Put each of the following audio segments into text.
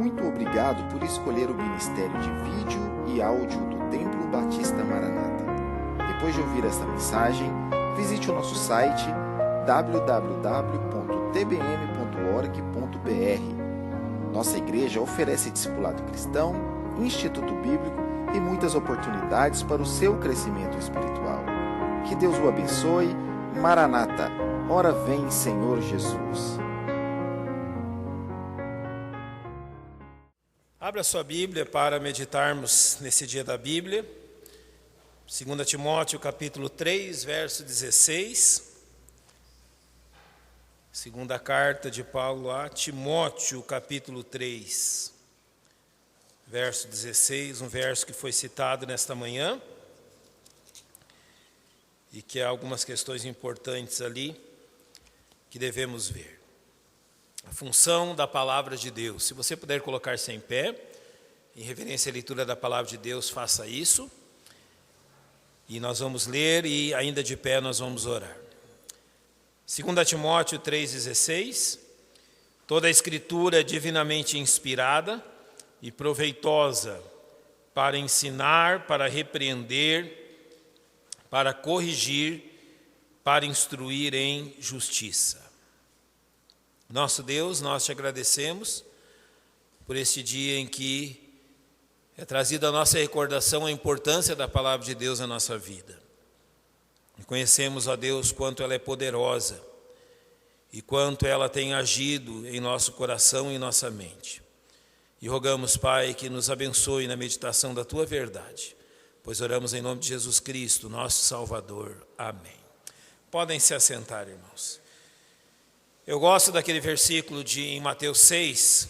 Muito obrigado por escolher o Ministério de Vídeo e Áudio do Templo Batista Maranata. Depois de ouvir esta mensagem, visite o nosso site www.tbm.org.br. Nossa igreja oferece discipulado cristão, instituto bíblico e muitas oportunidades para o seu crescimento espiritual. Que Deus o abençoe. Maranata, ora vem, Senhor Jesus. Abra sua Bíblia para meditarmos nesse dia da Bíblia. 2 Timóteo capítulo 3, verso 16. Segunda carta de Paulo a Timóteo, capítulo 3, verso 16, um verso que foi citado nesta manhã e que há algumas questões importantes ali que devemos ver. A função da palavra de Deus. Se você puder colocar-se em pé, em reverência à leitura da palavra de Deus, faça isso. E nós vamos ler e ainda de pé nós vamos orar. 2 Timóteo 3,16. Toda a escritura é divinamente inspirada e proveitosa para ensinar, para repreender, para corrigir, para instruir em justiça. Nosso Deus, nós te agradecemos por este dia em que é trazida a nossa recordação a importância da palavra de Deus na nossa vida. E conhecemos, ó Deus, quanto ela é poderosa e quanto ela tem agido em nosso coração e em nossa mente. E rogamos, Pai, que nos abençoe na meditação da Tua verdade, pois oramos em nome de Jesus Cristo, nosso Salvador. Amém. Podem se assentar, irmãos. Eu gosto daquele versículo em Mateus 6,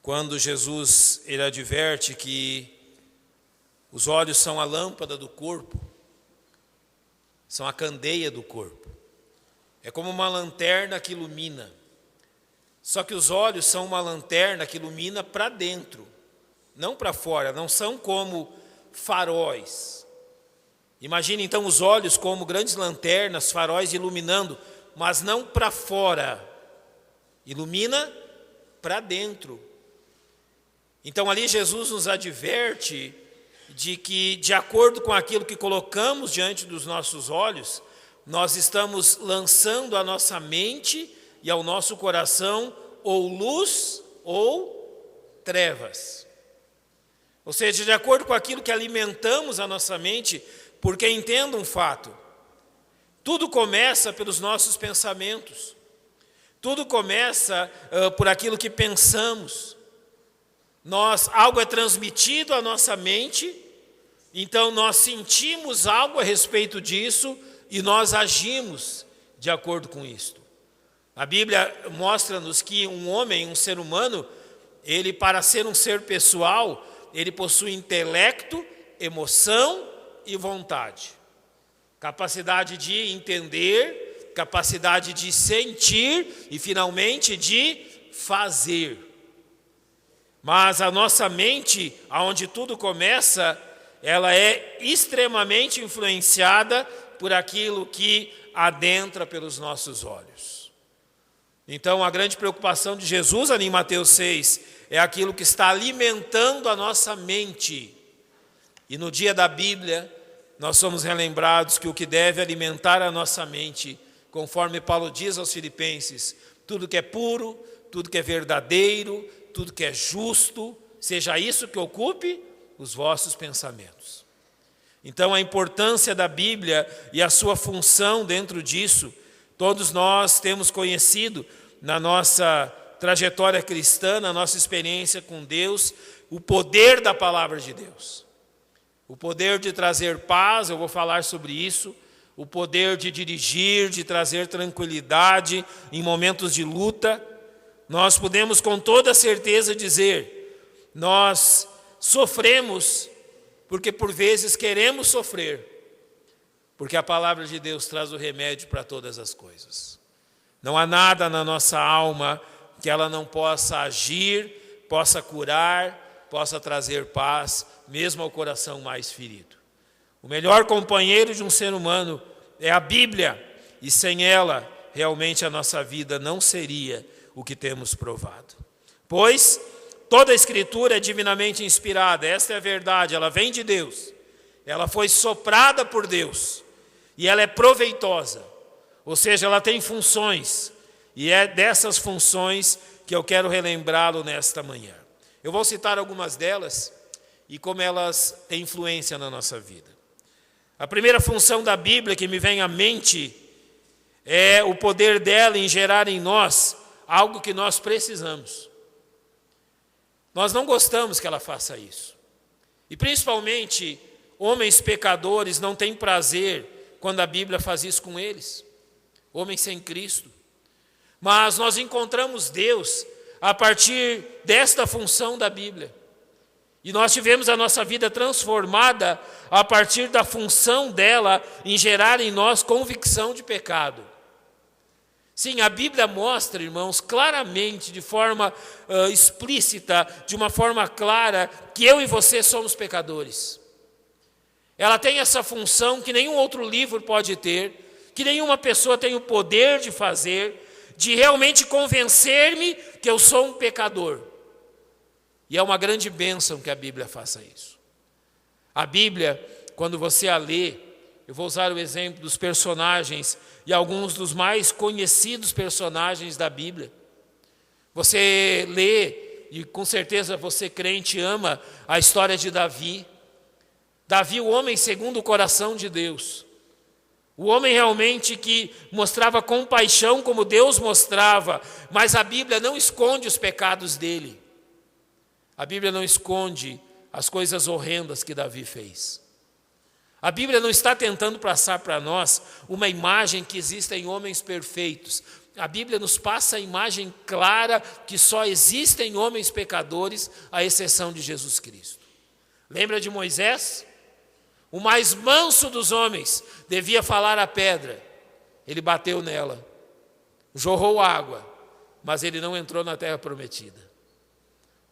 quando Jesus ele adverte que os olhos são a lâmpada do corpo, são a candeia do corpo. É como uma lanterna que ilumina. Só que os olhos são uma lanterna que ilumina para dentro, não para fora, não são como faróis. Imagine então os olhos como grandes lanternas, faróis iluminando, mas não para fora, ilumina para dentro. Então ali Jesus nos adverte de que, de acordo com aquilo que colocamos diante dos nossos olhos, nós estamos lançando à nossa mente e ao nosso coração ou luz ou trevas. Ou seja, de acordo com aquilo que alimentamos a nossa mente, porque entenda um fato, tudo começa pelos nossos pensamentos, tudo começa por aquilo que pensamos. Algo é transmitido à nossa mente, então nós sentimos algo a respeito disso e nós agimos de acordo com isto. A Bíblia mostra-nos que um homem, um ser humano, ele para ser um ser pessoal, ele possui intelecto, emoção e vontade. Capacidade de entender, capacidade de sentir e finalmente de fazer. Mas a nossa mente, aonde tudo começa, ela é extremamente influenciada por aquilo que adentra pelos nossos olhos. Então a grande preocupação de Jesus ali em Mateus 6 é aquilo que está alimentando a nossa mente. E no dia da Bíblia, nós somos relembrados que o que deve alimentar a nossa mente, conforme Paulo diz aos Filipenses, tudo que é puro, tudo que é verdadeiro, tudo que é justo, seja isso que ocupe os vossos pensamentos. Então a importância da Bíblia e a sua função dentro disso, todos nós temos conhecido na nossa trajetória cristã, na nossa experiência com Deus, o poder da palavra de Deus. O poder de trazer paz, eu vou falar sobre isso, o poder de dirigir, de trazer tranquilidade em momentos de luta. Nós podemos com toda certeza dizer, nós sofremos porque por vezes queremos sofrer, porque a palavra de Deus traz o remédio para todas as coisas. Não há nada na nossa alma que ela não possa agir, possa curar, possa trazer paz, mesmo ao coração mais ferido. O melhor companheiro de um ser humano é a Bíblia, e sem ela, realmente a nossa vida não seria o que temos provado. Pois Toda a Escritura é divinamente inspirada, esta é a verdade, ela vem de Deus. Ela foi soprada por Deus e ela é proveitosa, ou seja, ela tem funções, e é dessas funções que eu quero relembrá-lo nesta manhã. Eu vou citar algumas delas e como elas têm influência na nossa vida. A primeira função da Bíblia que me vem à mente é o poder dela em gerar em nós algo que nós precisamos. Nós não gostamos que ela faça isso. E principalmente, homens pecadores não têm prazer quando a Bíblia faz isso com eles. Homens sem Cristo. Mas nós encontramos Deus a partir desta função da Bíblia. E nós tivemos a nossa vida transformada a partir da função dela em gerar em nós convicção de pecado. Sim, a Bíblia mostra, irmãos, claramente, de forma explícita, de uma forma clara, que eu e você somos pecadores. Ela tem essa função que nenhum outro livro pode ter, que nenhuma pessoa tem o poder de fazer, de realmente convencer-me que eu sou um pecador. E é uma grande bênção que a Bíblia faça isso. A Bíblia, quando você a lê, eu vou usar o exemplo dos personagens e alguns dos mais conhecidos personagens da Bíblia. Você lê, e com certeza você crente ama a história de Davi. Davi, o homem segundo o coração de Deus. O homem realmente que mostrava compaixão como Deus mostrava, mas a Bíblia não esconde os pecados dele. A Bíblia não esconde as coisas horrendas que Davi fez. A Bíblia não está tentando passar para nós uma imagem que existem homens perfeitos. A Bíblia nos passa a imagem clara que só existem homens pecadores, à exceção de Jesus Cristo. Lembra de Moisés? O mais manso dos homens devia falar à pedra. Ele bateu nela, jorrou água, mas ele não entrou na terra prometida.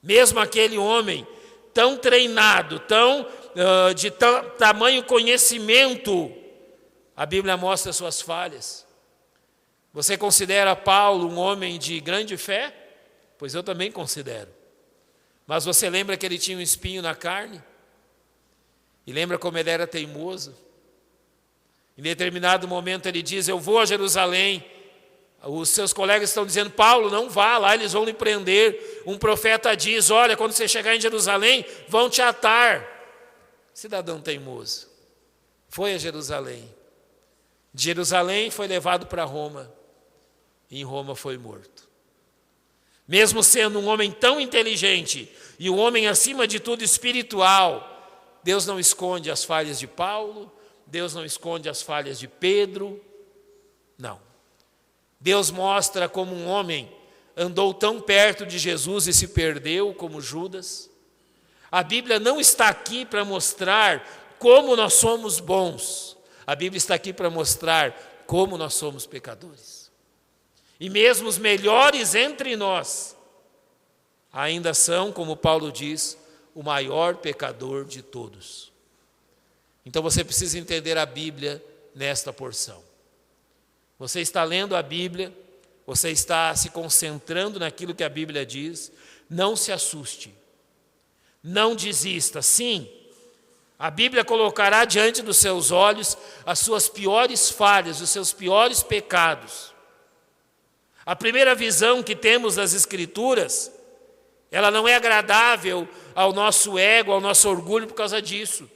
Mesmo aquele homem tão treinado, de tamanho conhecimento, a Bíblia mostra suas falhas. Você considera Paulo um homem de grande fé? Pois eu também considero. Mas você lembra que ele tinha um espinho na carne? E lembra como ele era teimoso? Em determinado momento ele diz, eu vou a Jerusalém. Os seus colegas estão dizendo, Paulo, não vá lá, eles vão lhe prender. Um profeta diz, olha, quando você chegar em Jerusalém, vão te atar. Cidadão teimoso. Foi a Jerusalém. De Jerusalém foi levado para Roma. E em Roma foi morto. Mesmo sendo um homem tão inteligente e um homem acima de tudo espiritual, Deus não esconde as falhas de Paulo, Deus não esconde as falhas de Pedro, não. Deus mostra como um homem andou tão perto de Jesus e se perdeu, como Judas. A Bíblia não está aqui para mostrar como nós somos bons, a Bíblia está aqui para mostrar como nós somos pecadores. E mesmo os melhores entre nós, ainda são, como Paulo diz, o maior pecador de todos. Então você precisa entender a Bíblia nesta porção. Você está lendo a Bíblia, você está se concentrando naquilo que a Bíblia diz, não se assuste, não desista. Sim, a Bíblia colocará diante dos seus olhos as suas piores falhas, os seus piores pecados. A primeira visão que temos das Escrituras, ela não é agradável ao nosso ego, ao nosso orgulho por causa disso.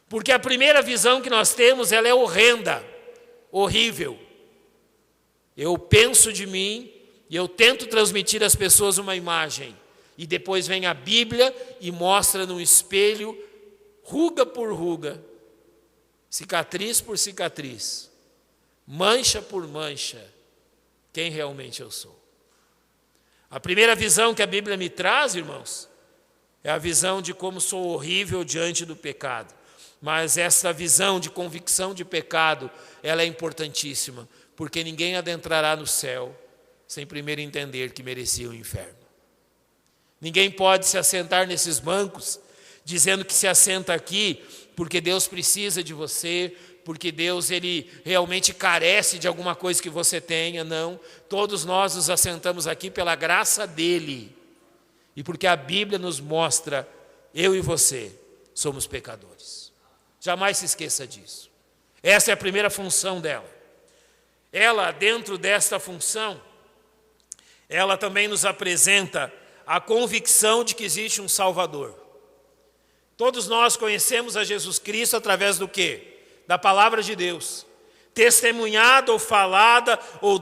Porque a primeira visão que nós temos, ela é horrenda, horrível. Eu penso de mim e eu tento transmitir às pessoas uma imagem. E depois vem a Bíblia e mostra no espelho, ruga por ruga, cicatriz por cicatriz, mancha por mancha, quem realmente eu sou. A primeira visão que a Bíblia me traz, irmãos, é a visão de como sou horrível diante do pecado. Mas essa visão de convicção de pecado, ela é importantíssima, porque ninguém adentrará no céu sem primeiro entender que merecia o inferno. Ninguém pode se assentar nesses bancos, dizendo que se assenta aqui porque Deus precisa de você, porque Deus ele realmente carece de alguma coisa que você tenha. Não, todos nós nos assentamos aqui pela graça dele. e porque a Bíblia nos mostra, eu e você somos pecadores. Jamais se esqueça disso. Essa é a primeira função dela. Ela, dentro desta função, ela também nos apresenta a convicção de que existe um Salvador. Todos nós conhecemos a Jesus Cristo através do quê? Da palavra de Deus. Testemunhada ou falada ou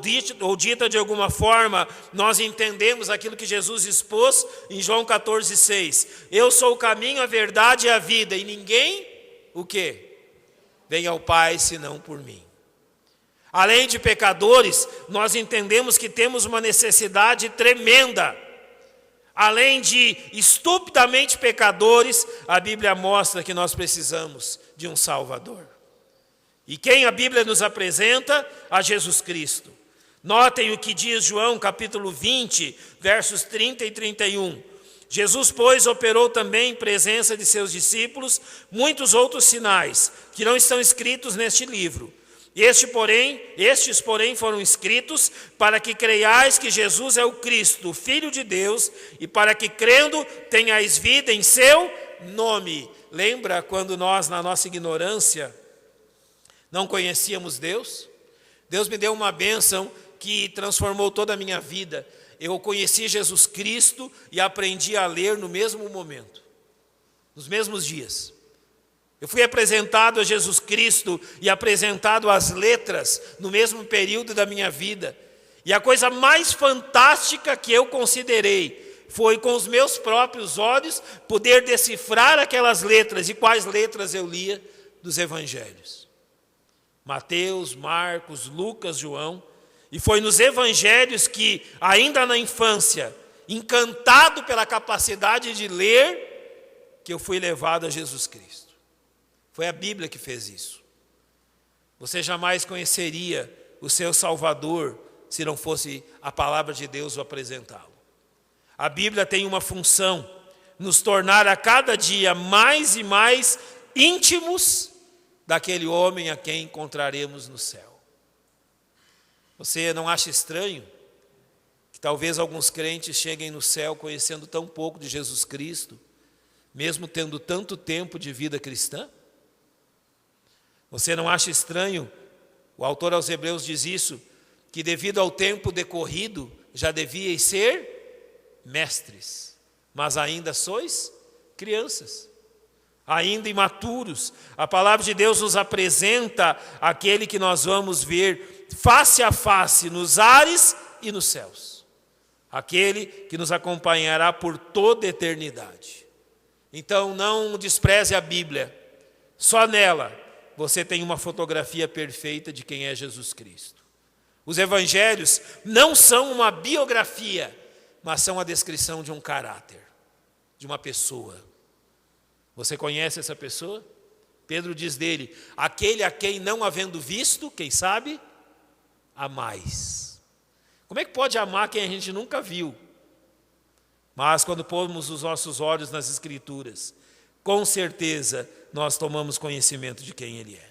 dita de alguma forma, nós entendemos aquilo que Jesus expôs em João 14,6. Eu sou o caminho, a verdade e a vida, e ninguém, o quê? Vem ao Pai senão por mim. Além de pecadores, nós entendemos que temos uma necessidade tremenda. Além de estupidamente pecadores, a Bíblia mostra que nós precisamos de um Salvador. E quem a Bíblia nos apresenta? A Jesus Cristo. Notem o que diz João, capítulo 20, versos 30 e 31. Jesus, pois, operou também em presença de seus discípulos muitos outros sinais, que não estão escritos neste livro. Estes, porém, foram escritos para que creiais que Jesus é o Cristo, o Filho de Deus, e para que, crendo, tenhais vida em seu nome. Lembra quando nós, na nossa ignorância, não conhecíamos Deus? Deus me deu uma bênção que transformou toda a minha vida. Eu conheci Jesus Cristo e aprendi a ler no mesmo momento, nos mesmos dias. Eu fui apresentado a Jesus Cristo e apresentado às letras no mesmo período da minha vida. E a coisa mais fantástica que eu considerei foi, com os meus próprios olhos, poder decifrar aquelas letras. E quais letras eu lia? Dos evangelhos. Mateus, Marcos, Lucas, João. E foi nos evangelhos que, ainda na infância, encantado pela capacidade de ler, que eu fui levado a Jesus Cristo. Foi a Bíblia que fez isso. Você jamais conheceria o seu Salvador se não fosse a palavra de Deus o apresentá-lo. A Bíblia tem uma função, nos tornar a cada dia mais e mais íntimos daquele homem a quem encontraremos no céu. Você não acha estranho que talvez alguns crentes cheguem no céu conhecendo tão pouco de Jesus Cristo, mesmo tendo tanto tempo de vida cristã? Você não acha estranho, o autor aos Hebreus diz isso, que devido ao tempo decorrido, já devíeis ser mestres, mas ainda sois crianças, ainda imaturos. A palavra de Deus nos apresenta aquele que nós vamos ver face a face nos ares e nos céus, aquele que nos acompanhará por toda a eternidade. Então não despreze a Bíblia, só nela você tem uma fotografia perfeita de quem é Jesus Cristo. Os evangelhos não são uma biografia, mas são a descrição de um caráter, de uma pessoa. Você conhece essa pessoa? Pedro diz dele, aquele a quem não havendo visto, quem sabe, amais. Como é que pode amar quem a gente nunca viu? Mas quando pomos os nossos olhos nas Escrituras, com certeza nós tomamos conhecimento de quem Ele é.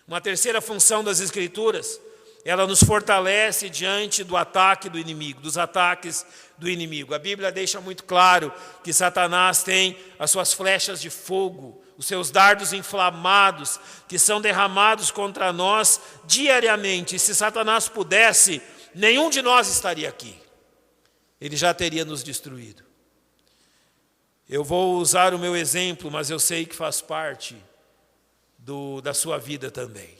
Uma terceira função das Escrituras, ela nos fortalece diante do ataque do inimigo, dos ataques do inimigo. A Bíblia deixa muito claro que Satanás tem as suas flechas de fogo, os seus dardos inflamados, que são derramados contra nós diariamente. E se Satanás pudesse, nenhum de nós estaria aqui. Ele já teria nos destruído. Eu vou usar o meu exemplo, mas eu sei que faz parte da sua vida também.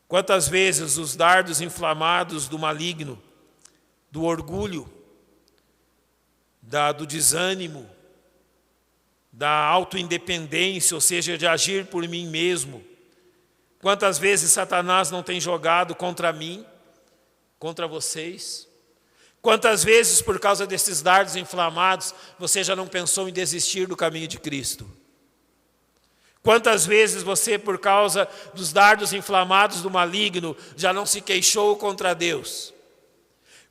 Quantas vezes os dardos inflamados do maligno, do orgulho, do desânimo, da autoindependência, ou seja, de agir por mim mesmo, quantas vezes Satanás não tem jogado contra mim, contra vocês? Quantas vezes, por causa desses dardos inflamados, você já não pensou em desistir do caminho de Cristo? Quantas vezes você, por causa dos dardos inflamados do maligno, já não se queixou contra Deus?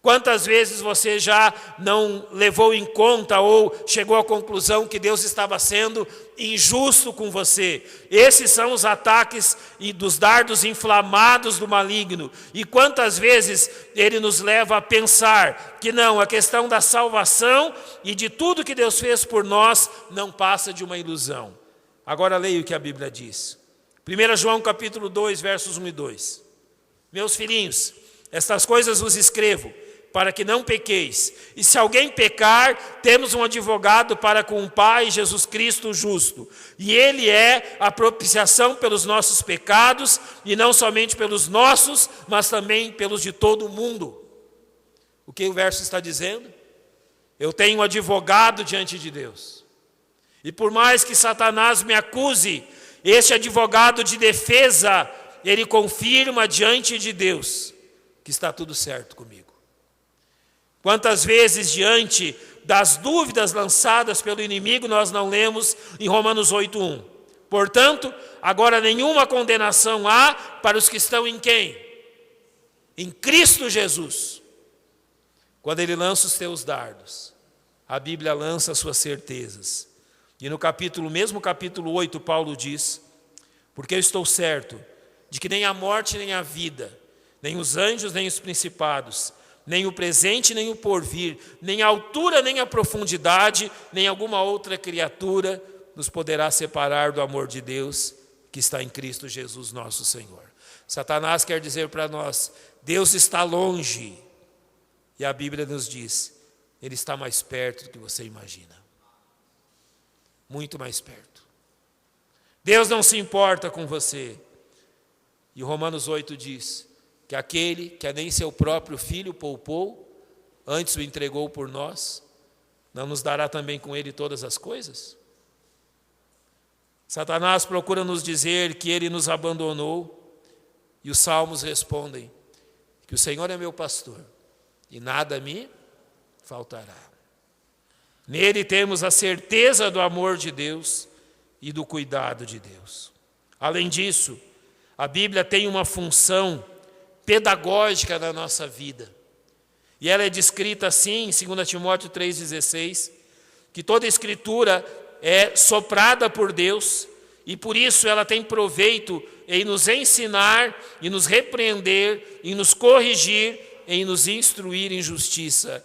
Quantas vezes você já não levou em conta ou chegou à conclusão que Deus estava sendo injusto com você? Esses são os ataques e dos dardos inflamados do maligno. E quantas vezes ele nos leva a pensar que não, a questão da salvação e de tudo que Deus fez por nós não passa de uma ilusão. Agora leia o que a Bíblia diz. 1 João capítulo 2, versos 1 e 2. Meus filhinhos, estas coisas vos escrevo, para que não pequeis. E se alguém pecar, temos um advogado para com o Pai, Jesus Cristo justo. E Ele é a propiciação pelos nossos pecados, e não somente pelos nossos, mas também pelos de todo o mundo. O que o verso está dizendo? Eu tenho um advogado diante de Deus. E por mais que Satanás me acuse, este advogado de defesa, ele confirma diante de Deus que está tudo certo comigo. Quantas vezes, diante das dúvidas lançadas pelo inimigo, nós não lemos em Romanos 8:1. Portanto, agora nenhuma condenação há para os que estão em quem? Em Cristo Jesus. Quando ele lança os seus dardos, a Bíblia lança as suas certezas. E no mesmo capítulo 8, Paulo diz: porque eu estou certo de que nem a morte nem a vida, nem os anjos nem os principados, nem o presente, nem o porvir, nem a altura, nem a profundidade, nem alguma outra criatura nos poderá separar do amor de Deus que está em Cristo Jesus nosso Senhor. Satanás quer dizer para nós, Deus está longe. E a Bíblia nos diz, Ele está mais perto do que você imagina. Muito mais perto. Deus não se importa com você. E Romanos 8 diz que aquele que nem seu próprio filho poupou, antes o entregou por nós, não nos dará também com ele todas as coisas? Satanás procura nos dizer que ele nos abandonou, e os salmos respondem que o Senhor é meu pastor, e nada me faltará. Nele temos a certeza do amor de Deus e do cuidado de Deus. Além disso, a Bíblia tem uma função pedagógica na nossa vida. E ela é descrita assim em 2 Timóteo 3,16, que toda escritura é soprada por Deus, e por isso ela tem proveito em nos ensinar, em nos repreender, em nos corrigir, em nos instruir em justiça.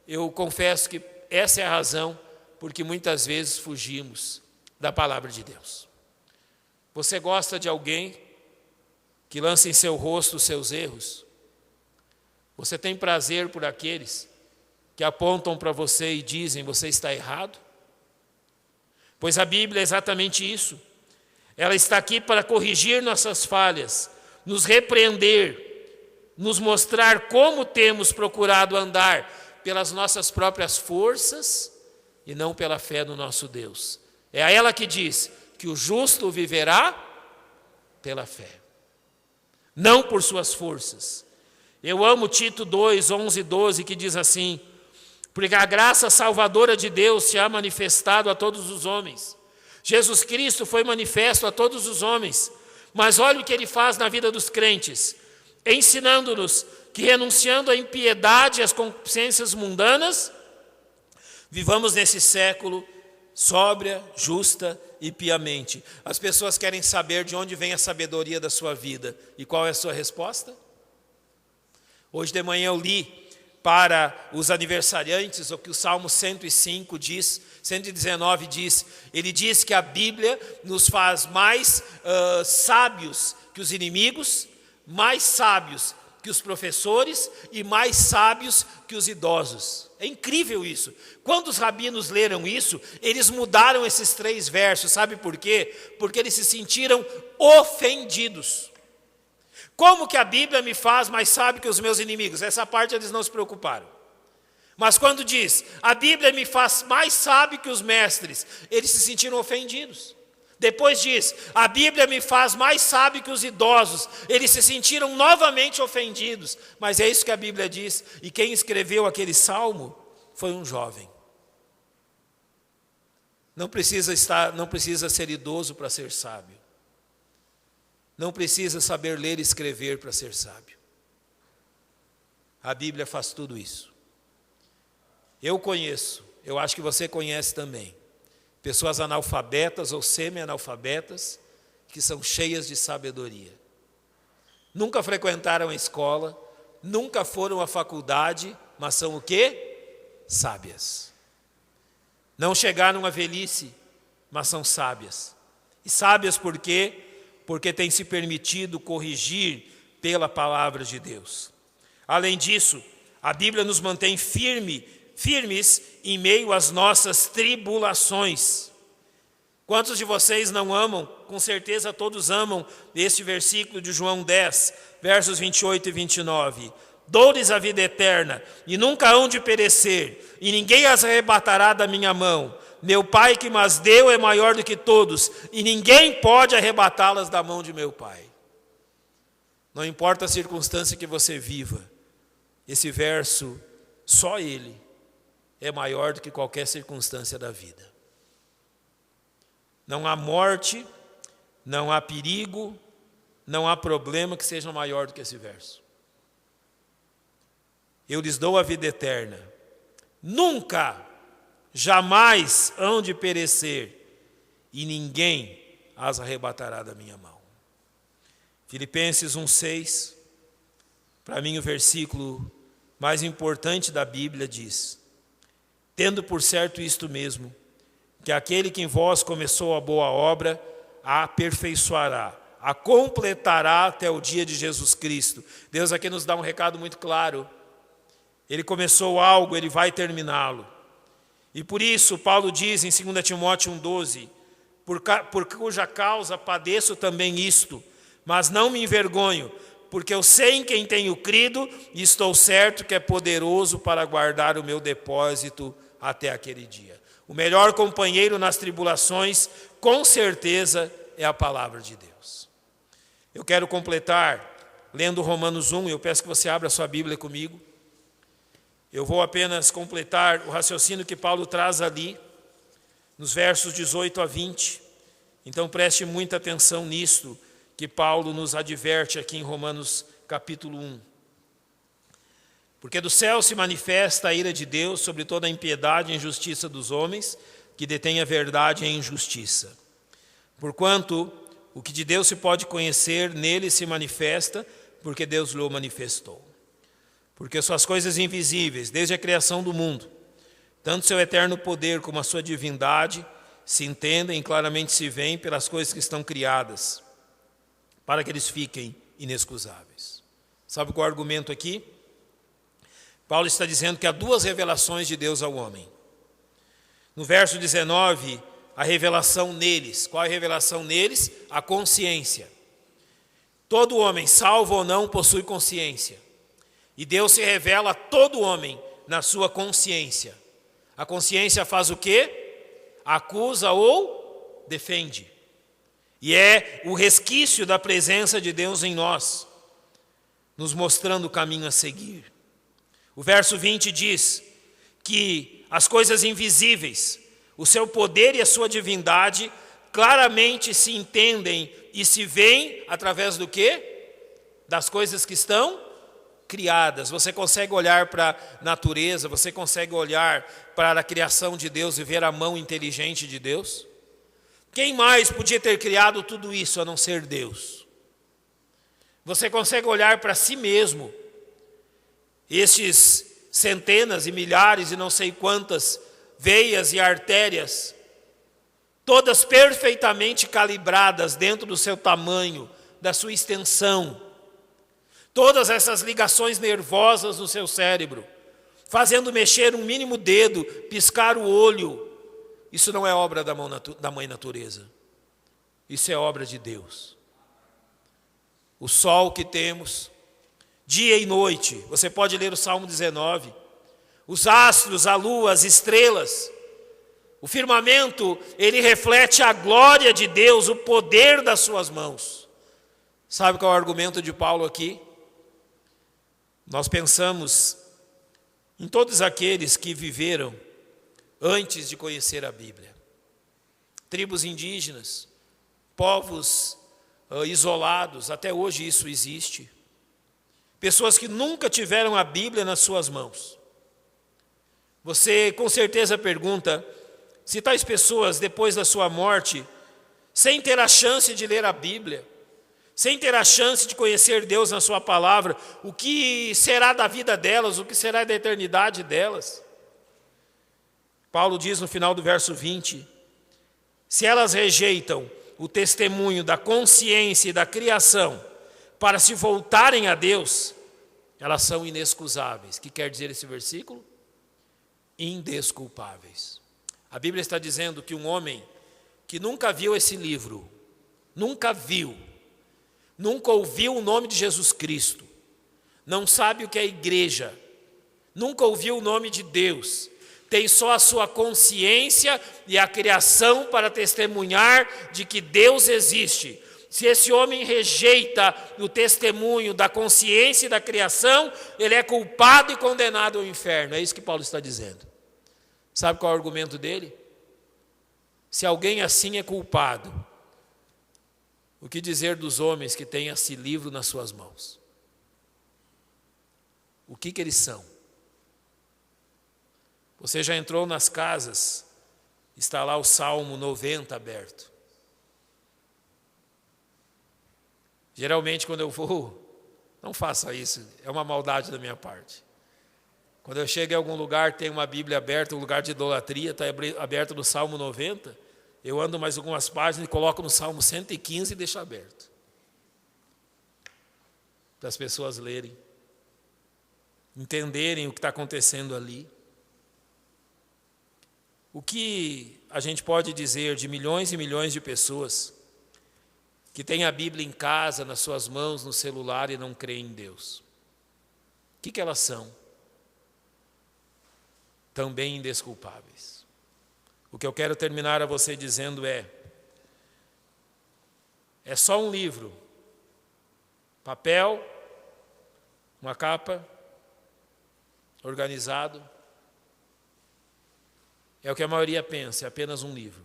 Eu confesso que essa é a razão porque muitas vezes fugimos da palavra de Deus. Você gosta de alguém que lança em seu rosto os seus erros? Você tem prazer por aqueles que apontam para você e dizem, você está errado? Pois a Bíblia é exatamente isso. Ela está aqui para corrigir nossas falhas, nos repreender, nos mostrar como temos procurado andar pelas nossas próprias forças e não pela fé no nosso Deus. É a ela que diz que o justo viverá pela fé, não por suas forças. Eu amo Tito 2, 11 e 12, que diz assim: porque a graça salvadora de Deus se há manifestado a todos os homens. Jesus Cristo foi manifesto a todos os homens, mas olha o que ele faz na vida dos crentes, ensinando-nos que, renunciando à impiedade e às concupiscências mundanas, vivamos nesse século sóbria, justa e piamente. As pessoas querem saber de onde vem a sabedoria da sua vida. E qual é a sua resposta? Hoje de manhã eu li para os aniversariantes o que o Salmo 105 diz, 119 diz. Ele diz que a Bíblia nos faz mais sábios que os inimigos, mais sábios que os professores e mais sábios que os idosos. É incrível isso. Quando os rabinos leram isso, eles mudaram esses 3 versos. Sabe por quê? Porque eles se sentiram ofendidos. Como que a Bíblia me faz mais sábio que os meus inimigos? Essa parte eles não se preocuparam. Mas quando diz, a Bíblia me faz mais sábio que os mestres, eles se sentiram ofendidos. Depois diz, a Bíblia me faz mais sábio que os idosos, eles se sentiram novamente ofendidos. Mas é isso que a Bíblia diz, e quem escreveu aquele salmo foi um jovem. Não precisa ser idoso para ser sábio. Não precisa saber ler e escrever para ser sábio. A Bíblia faz tudo isso. Eu conheço, eu acho que você conhece também, pessoas analfabetas ou semi-analfabetas que são cheias de sabedoria. Nunca frequentaram a escola, nunca foram à faculdade, mas são o quê? Sábias. Não chegaram à velhice, mas são sábias. E sábias por quê? Porque têm se permitido corrigir pela palavra de Deus. Além disso, a Bíblia nos mantém firmes em meio às nossas tribulações. Quantos de vocês não amam? Com certeza todos amam este versículo de João 10, versos 28 e 29. Dou-lhes a vida eterna, e nunca hão de perecer, e ninguém as arrebatará da minha mão. Meu Pai que mas deu é maior do que todos, e ninguém pode arrebatá-las da mão de meu Pai. Não importa a circunstância que você viva, esse verso, só ele é maior do que qualquer circunstância da vida. Não há morte, não há perigo, não há problema que seja maior do que esse verso. Eu lhes dou a vida eterna. Nunca, jamais hão de perecer, e ninguém as arrebatará da minha mão. Filipenses 1,6, para mim o versículo mais importante da Bíblia diz: tendo por certo isto mesmo, que aquele que em vós começou a boa obra, a aperfeiçoará, a completará até o dia de Jesus Cristo. Deus aqui nos dá um recado muito claro. Ele começou algo, ele vai terminá-lo. E por isso, Paulo diz em 2 Timóteo 1,12, por cuja causa padeço também isto, mas não me envergonho, porque eu sei em quem tenho crido, e estou certo que é poderoso para guardar o meu depósito até aquele dia. O melhor companheiro nas tribulações, com certeza, é a palavra de Deus. Eu quero completar lendo Romanos 1, eu peço que você abra a sua Bíblia comigo. Eu vou apenas completar o raciocínio que Paulo traz ali, nos versos 18 a 20. Então preste muita atenção nisto que Paulo nos adverte aqui em Romanos capítulo 1. Porque do céu se manifesta a ira de Deus sobre toda a impiedade e injustiça dos homens, que detêm a verdade em injustiça. Porquanto o que de Deus se pode conhecer, nele se manifesta, porque Deus lhe manifestou. Porque suas coisas invisíveis, desde a criação do mundo, tanto seu eterno poder como a sua divindade, se entendem e claramente se veem pelas coisas que estão criadas, para que eles fiquem inexcusáveis. Sabe qual é o argumento aqui? Paulo está dizendo que há duas revelações de Deus ao homem. No verso 19, a revelação neles. Qual é a revelação neles? A consciência. Todo homem, salvo ou não, possui consciência. E Deus se revela a todo homem na sua consciência. A consciência faz o quê? Acusa ou defende. E é o resquício da presença de Deus em nós, nos mostrando o caminho a seguir. O verso 20 diz que as coisas invisíveis, o seu poder e a sua divindade, claramente se entendem e se veem através do quê? Das coisas que estão criadas. Você consegue olhar para a natureza, você consegue olhar para a criação de Deus e ver a mão inteligente de Deus? Quem mais podia ter criado tudo isso a não ser Deus? Você consegue olhar para si mesmo, estes centenas e milhares e não sei quantas veias e artérias, todas perfeitamente calibradas dentro do seu tamanho, da sua extensão, todas essas ligações nervosas no seu cérebro, fazendo mexer um mínimo dedo, piscar o olho. Isso não é obra da mãe natureza. Isso é obra de Deus. O sol que temos, dia e noite, você pode ler o Salmo 19, os astros, a lua, as estrelas, o firmamento, ele reflete a glória de Deus, o poder das suas mãos. Sabe qual é o argumento de Paulo aqui? Nós pensamos em todos aqueles que viveram antes de conhecer a Bíblia. Tribos indígenas, povos isolados, até hoje isso existe. pessoas que nunca tiveram a Bíblia nas suas mãos. Você com certeza pergunta se tais pessoas, depois da sua morte, sem ter a chance de ler a Bíblia, sem ter a chance de conhecer Deus na sua palavra, o que será da vida delas, o que será da eternidade delas? Paulo diz no final do verso 20, se elas rejeitam o testemunho da consciência e da criação para se voltarem a Deus, elas são inexcusáveis. O que quer dizer esse versículo? Indesculpáveis. A Bíblia está dizendo que um homem que nunca viu esse livro, nunca ouviu o nome de Jesus Cristo, não sabe o que é igreja, nunca ouviu o nome de Deus, tem só a sua consciência e a criação para testemunhar de que Deus existe. Se esse homem rejeita o testemunho da consciência e da criação, ele é culpado e condenado ao inferno. É isso que Paulo está dizendo. Sabe qual é o argumento dele? Se alguém assim é culpado, o que dizer dos homens que têm esse livro nas suas mãos? O que eles são? Você já entrou nas casas, está lá o Salmo 90 aberto. Geralmente quando eu vou, não faça isso, é uma maldade da minha parte. Quando eu chego em algum lugar, tem uma Bíblia aberta, um lugar de idolatria, está aberto no Salmo 90, eu ando mais algumas páginas e coloco no Salmo 115 e deixo aberto. Para as pessoas lerem, entenderem o que está acontecendo ali. O que a gente pode dizer de milhões e milhões de pessoas que têm a Bíblia em casa, nas suas mãos, no celular e não creem em Deus? O que elas são? Também indesculpáveis. O que eu quero terminar a você dizendo é só um livro, papel, uma capa, organizado. É o que a maioria pensa, é apenas um livro.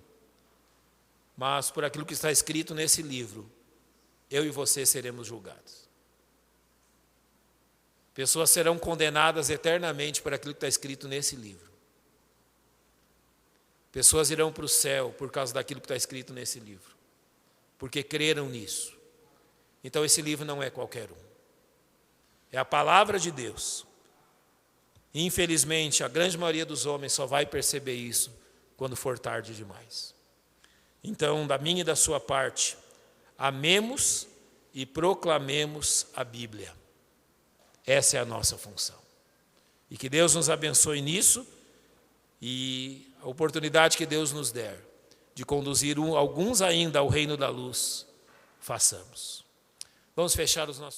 Mas por aquilo que está escrito nesse livro, eu e você seremos julgados. Pessoas serão condenadas eternamente por aquilo que está escrito nesse livro. Pessoas irão para o céu por causa daquilo que está escrito nesse livro, porque creram nisso. Então esse livro não é qualquer um. É a palavra de Deus. Infelizmente, a grande maioria dos homens só vai perceber isso quando for tarde demais. Então, da minha e da sua parte, amemos e proclamemos a Bíblia. Essa é a nossa função. E que Deus nos abençoe nisso e a oportunidade que Deus nos der de conduzir alguns ainda ao reino da luz, façamos. Vamos fechar os nossos